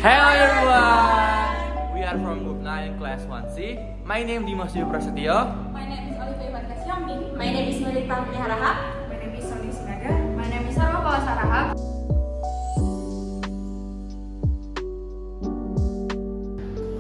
Hello everyone! We are from Group 9 Class 1C. My name is Dimas Prasetio. My name is Olivia, Ivanka, Sihombing. My name is Melita, harahap. My name is Sonia, sinaga. My name is Tsarwah, fawwaz, harahap.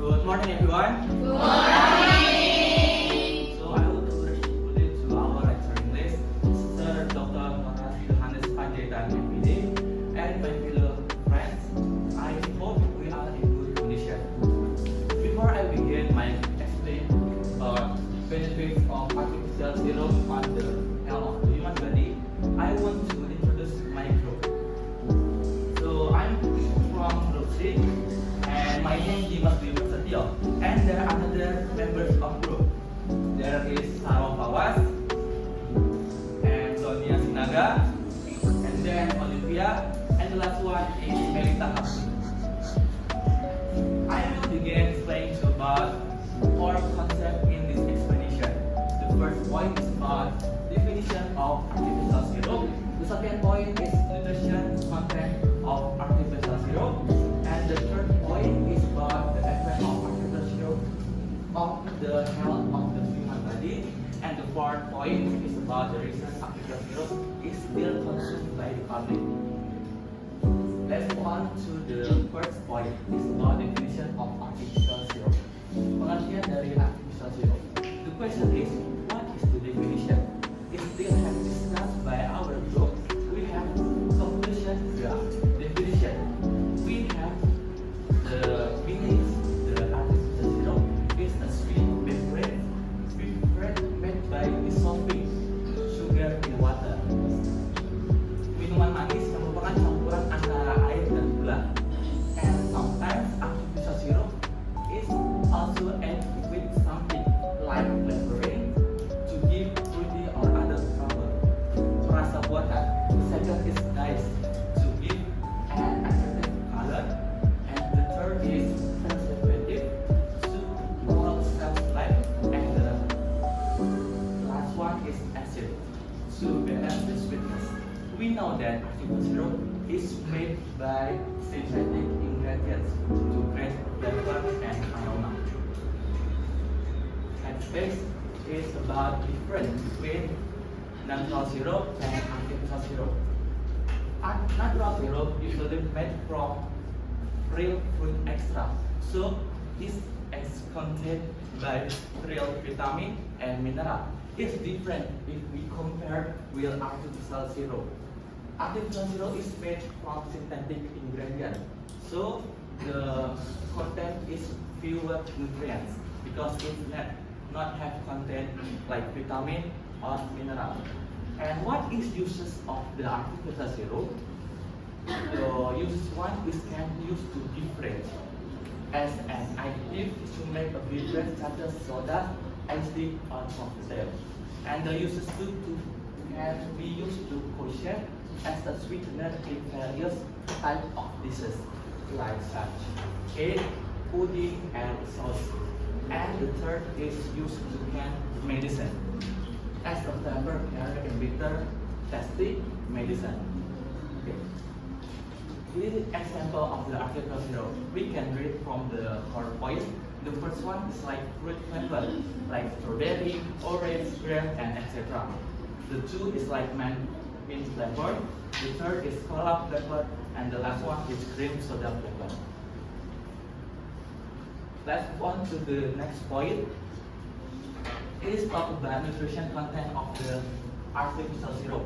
Good morning everyone. Good morning. So I will first put it to our lecturing list. Sir Dr. Johannes Panjaitan MPD and my fellow friends. I hope we are in good condition. Before I begin my explain about benefits of artificial serum on the health of the human body, I want to introduce my group. So I'm from Group 6 and my name is Dimas Prasetio, and there are other members of group. There is fawwaz and Sonia sinaga, and then Olivia, and the last one is Melita hafni. I will begin explaining about four concepts in this explanation. The first point is about definition of artificial syrup. The second point is nutrition content of artificial syrup. And the third point is about the effect of artificial syrup on the health of the human body. And the fourth point is about the reason artificial syrup is still consumed by the public. Let's move on to the first point. It's about definition of artificial syrup. Pengertian dari artificial syrup. The question is, what is the definition? It still has discussed by our group. We have conclusion, the definition. We have the meanings. The artificial syrup is a sweet beverage made by dissolving sugar in water. Minuman manis yang merupakan campuran antara air dan gula. And sometimes artificial syrup is also added with something like flavoring to give fruity or other flavor. Rasa buatan. Second is dyes to give an attractive color. And the third is preservative to promote shelf life. And the last one is acid to balance the sweetness. We know that artificial syrup is made by synthetic ingredients to create flavor and aroma. Next is about difference between natural syrup and artificial syrup. Natural syrup usually made from real fruit extract, so this is contained by real vitamin and mineral. It's different if we compare with artificial syrup. Artificial syrup is made from synthetic ingredients, so the content is fewer nutrients because it not have content like vitamin or mineral. And what is uses of the artificial syrup? The uses one is can use to beverage as an additive to make a beverage such as soda, iced tea, or cocktail. And the uses two can be used to kosher as a sweetener in various types of dishes like such cake, pudding, and sauce. And the third is used to can medicine as a flavor carrier in bitter, tasty medicine. Okay. This is example of the artificial syrup. We can read from the PowerPoint. The first one is like fruit flavor, like strawberry, orange, grape, and etc. The two is like mint flavor. The third is cola flavor, and the last one is cream soda flavor. Let's move on to the next point. It is talk about nutrition content of the artificial syrup.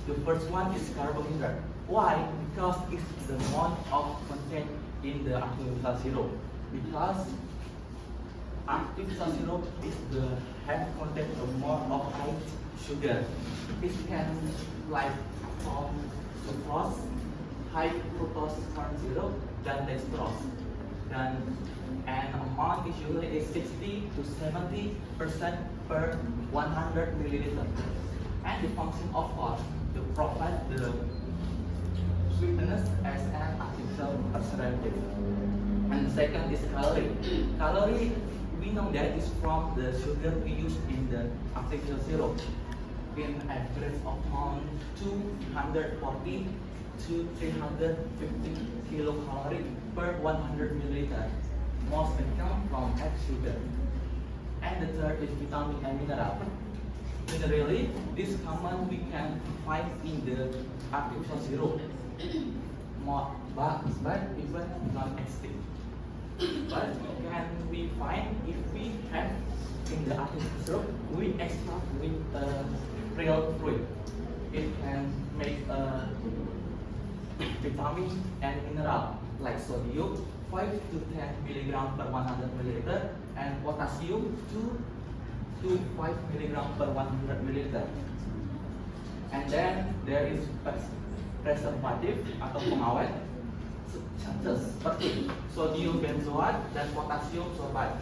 The first one is carbohydrate. Why? Because it's the amount of content in the artificial syrup. Because artificial syrup is the have content of more of high sugar. It can like from sucrose, high fructose corn syrup, than dextrose. And amount is usually is 60 to 70% per 100 milliliter. And the function of course to provide the sweetness as an artificial preservative. And the second is calorie. Calorie we know that is from the sugar we use in the artificial syrup. in average amount 240 to 350 kilocalorie per 100 milliliter. Most can come from egg sugar. And the third is vitamin and mineral. Generally, this common we can find in the artificial syrup, but even non-extinct. But can we find if we have in the artificial syrup, we extract with real fruit. It can make vitamin and mineral like sodium 5 to 10 milligram per 100 milliliter and potassium 2 to 5 milligram per 100 milliliter. And then there is preservative atau pengawet seperti sodium benzoat dan potassium sorbate.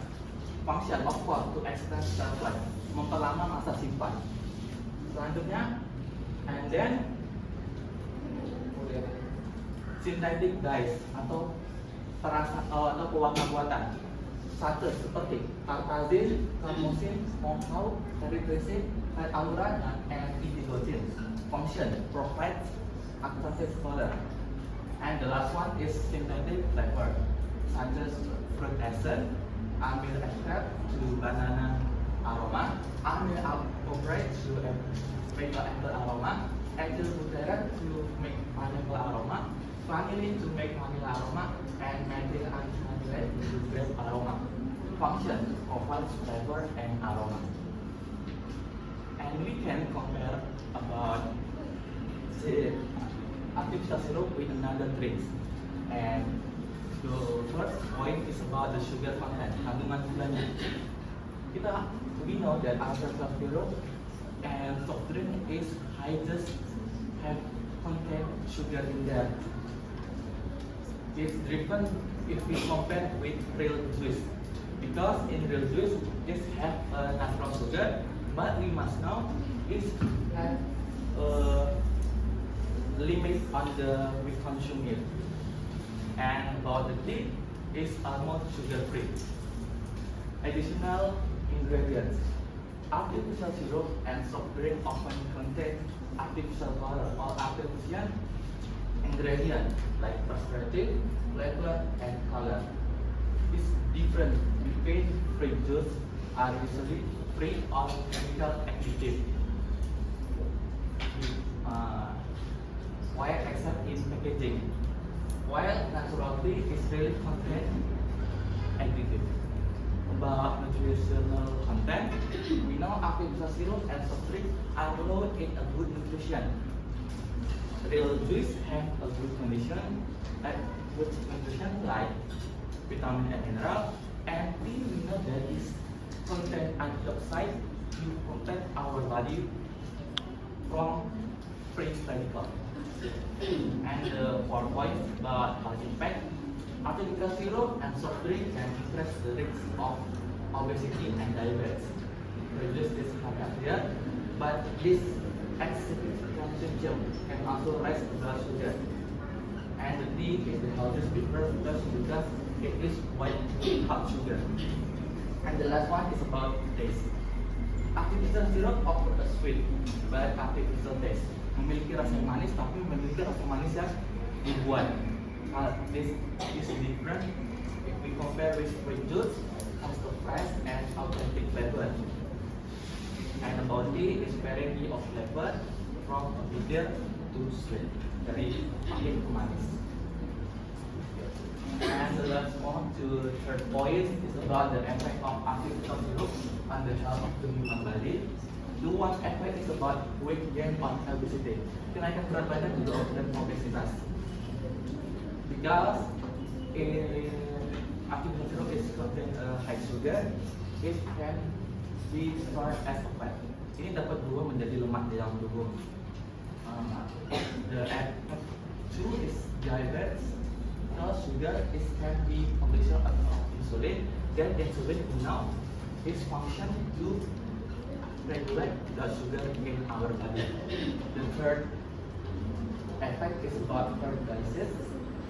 Function of course to extend shelf life, memperlama masa simpan. Selanjutnya, and then synthetic dyes atau atau pewarna buatan seperti tartazin, carmosin, mohau, erythritol, hyaluron, and indigogen. Function provides attractive color. And the last one is synthetic flavor, such as fruit essence, amyl extract to banana aroma, amyl alcohol to make apple aroma, ethyl butyrate to make pineapple aroma, vanillin to make vanilla aroma, and methyl anhydride to grape aroma. Function provides flavor and aroma. And we can compare about the artificial syrup with another drinks. And the first point is about the sugar content, kandungan gulanya. We know that artificial syrup and soft drink is just have contain sugar in there. It's driven if we compare with real juice, because in real juice it have natural sugar, but we must know it have limit on the we consume it. And about the tea is almost sugar free. Additional ingredients: artificial syrup and soft drink often contain artificial color or artificial ingredients like preservative, flavor, and color. It's different between free juice are usually free of chemical additive. While except in packaging, while natural tea is really contain additive. About nutritional content, we know artificial syrup and soft drink are low in a good nutrition. Real juice have a good condition, good nutrition like vitamin and mineral, and we know that is contain antioxidant to protect our body from free radical. And the fourth point about health impact, artificial syrup and soft drink can increase the risk of obesity and diabetes. Reduce this here, but this excessive consumption can also raise blood sugar. And the tea is the healthiest because it is white hard sugar. And the last one is about taste. Artificial syrup offers a sweet but artificial taste. Memiliki rasa yang manis tapi memiliki rasa manis yang dibuat. This is different if we compare with fruit juice, has the fresh and authentic flavor. And about tea is variety of flavor from bitter to sweet, dari pahit ke manis. And the last one to third point is about the effect of artificial syrup on the health of the human body. The one effect is about weight gain on obesity. Kenaikan berat badan juga dan obesitas. Because in artificial syrup is contain high sugar, it can be stored as a fat. Ini dapat berubah menjadi lemak di dalam tubuh. The effect two is diabetes. Because sugar is can be condition of insulin. Then insulin now its function to regulate the sugar in our body. The third effect is about carbohydrates.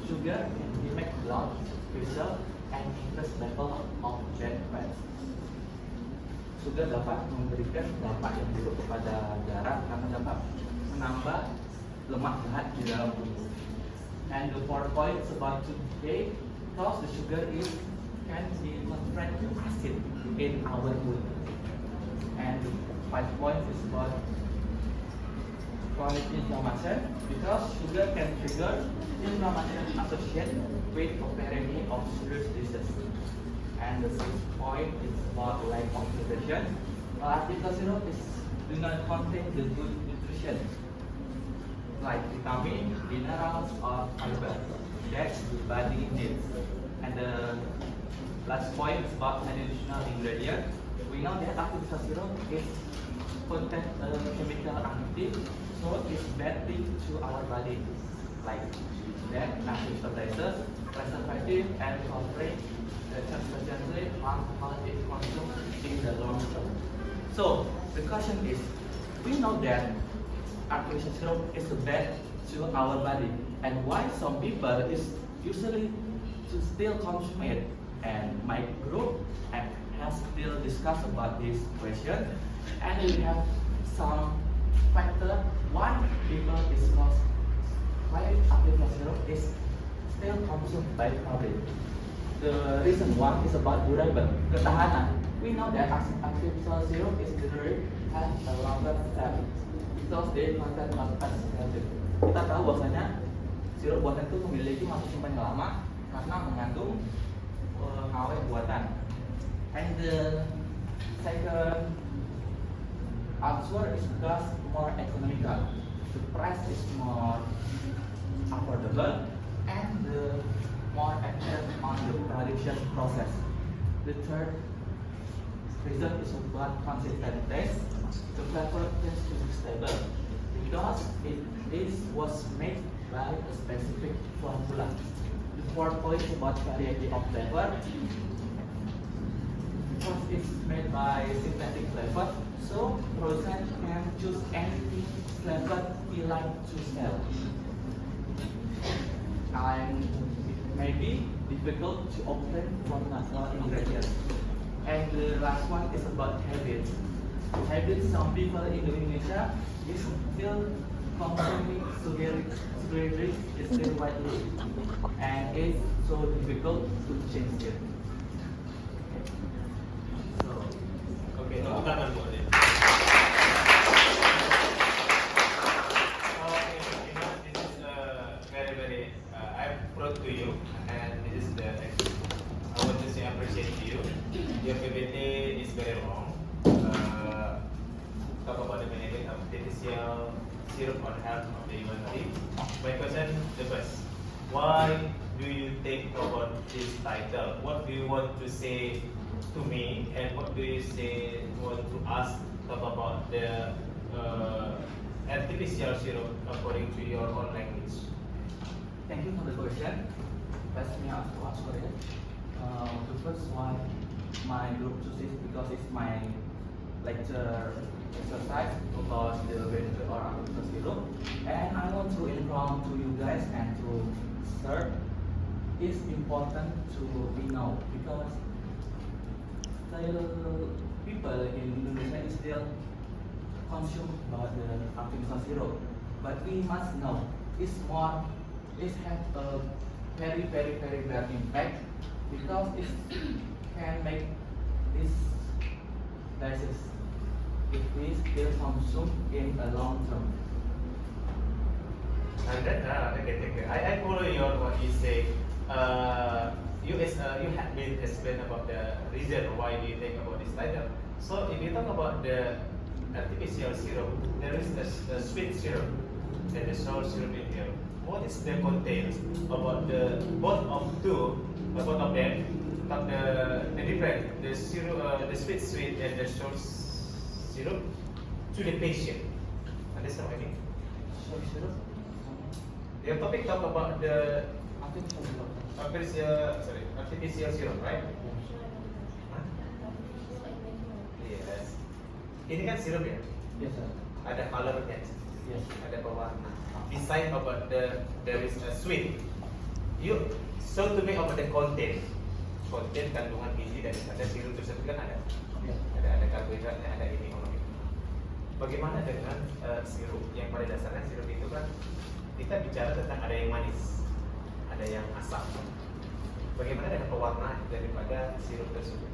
Sugar can mimic blood pressure and increase level of bad fats. sugar dapat memberikan dampak yang buruk kepada darah karena dapat menambah lemak jahat di dalam tubuh. And the fourth point is about today, because the sugar can be convert to acid in our food. And the fifth point is about chronic inflammation, because sugar can trigger inflammation associated with a variety of serious diseases. And the sixth point is about lack of nutrition. Artificial syrup do not contain the good nutrition like vitamin, minerals, or fiber that the body needs. And the last point is about additional ingredient. We know that artificial syrup is contain chemical active, so it's bad thing to our body, like that active fertilizers, preservative, and sulfate that substantially harmful if consumed in the long term. So the question is, we know that artificial syrup is bad to our body, and why some people is usually to still consume it. And my group has still discussed about this question, and we have some factor why people discuss why artificial syrup is still consumed by the public. The reason one is about durable, ketahanan. We know that artificial syrup is generally has a longer shelf because they contain multi-preservative. Kita tahu bahwasanya sirup buatan itu memiliki masa simpan yang lama karena mengandung awet buatan. And the second answer is because more economical. The price is more affordable and the more active on the production process. The third reason is about consistent taste. The flavor tends to be stable because was made by a specific formula. The fourth point is about variety of flavor. Because it's made by synthetic flavor, so producers can choose any flavor he like to sell. And it may be difficult to obtain from natural ingredients. And the last one is about habits. Habits, some people in Indonesia is still consuming sugary drinks is still widely, and it's so difficult to change it. Okay, tepuk tangan buat dia. This is very I'm proud to you, and this is I want to say appreciate to you. Your PPT is very wrong. Talk about the benefit of artificial syrup on health of the human being. My question the first. Why do you think about this title? What do you want to say to me, and what do you want to ask about the artificial syrup according to your own language? Thank you for the question. Let me answer it. The first one, my group chooses because it's my lecture exercise about the benefit or artificial syrup, and I want to inform to you guys and to sir, it's important to be know because people in Indonesia still consume about the artificial syrup, but we must know it have a very bad impact because it can make this disease if we still consume in a long term. And then, okay. I follow your what you say. You have been explained about the reason why you think about this title. So if you talk about the artificial syrup, there is the sweet syrup and the sour syrup in here. What is the content about the both of them? But the difference, the syrup, the sweet and the sour syrup to the patient. Understand what I mean? Syrup. Your topic talk about the Artificial syrup. artificial syrup, right? Huh? Yes. Ini kan sirup ya? Yes sir. Ada colornya, Yes. ada pewarna. Beside about there is a sweet. You so to me about the content kandungan gizi daripada sirup tersebut kan ada. Ya. Ada karbohidratnya, ada ini ini. Bagaimana dengan sirup? Yang pada dasarnya sirup itu kan kita bicara tentang ada yang manis, ada yang asam. Bagaimana dengan pewarna daripada sirup tersebut?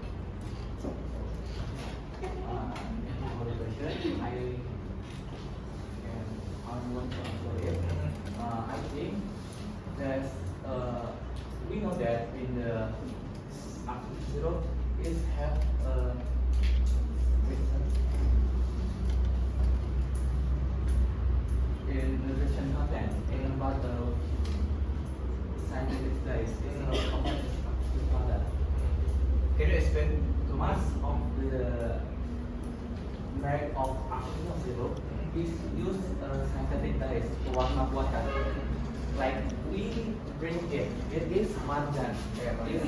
For the question, I want to answer it. I think that we know that in the active syrup is have in nutrition content in about the scientific studies is of active product. Can you explain Too much of the type of artificial syrup is used synthetic dyes to warm up water. Like we drink it, it is marjan. It is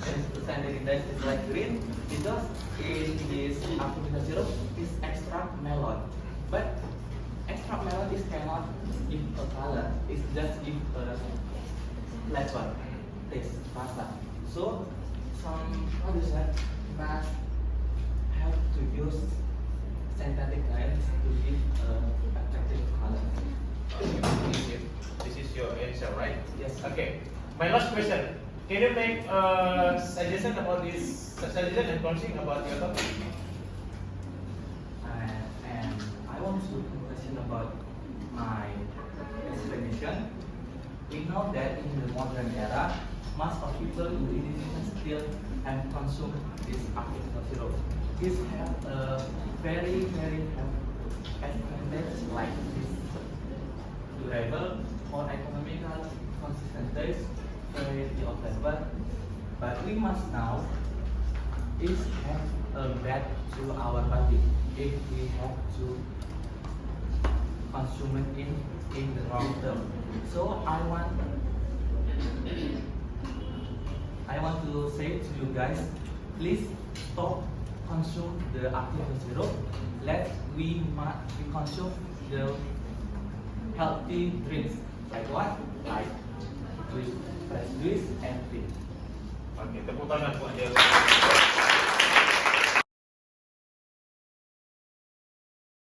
synthetic dyes is like green because in this artificial syrup is extract melon. But extract melon is cannot give a color. It's just give a flavor, taste, rasa. So some producers must have to use synthetic dyes to give attractive color. This is your answer, right? Yes. Okay. My last question. Can you make suggestion about this suggestion and closing about your topic? And I want to question about my explanation. We know that in the modern era, most of people in Indonesia still have consumed this artificial syrup. This have a very advantage like this durable or economical consistent taste, variety of flavor. But we must now is have a bad to our body if we have to consume it in the long term. So I want to say to you guys, please stop consume the artificial syrup. We consume the healthy drinks. Like what? Like juice, fresh juice and tea. Oke, tepuk tangan buat dia.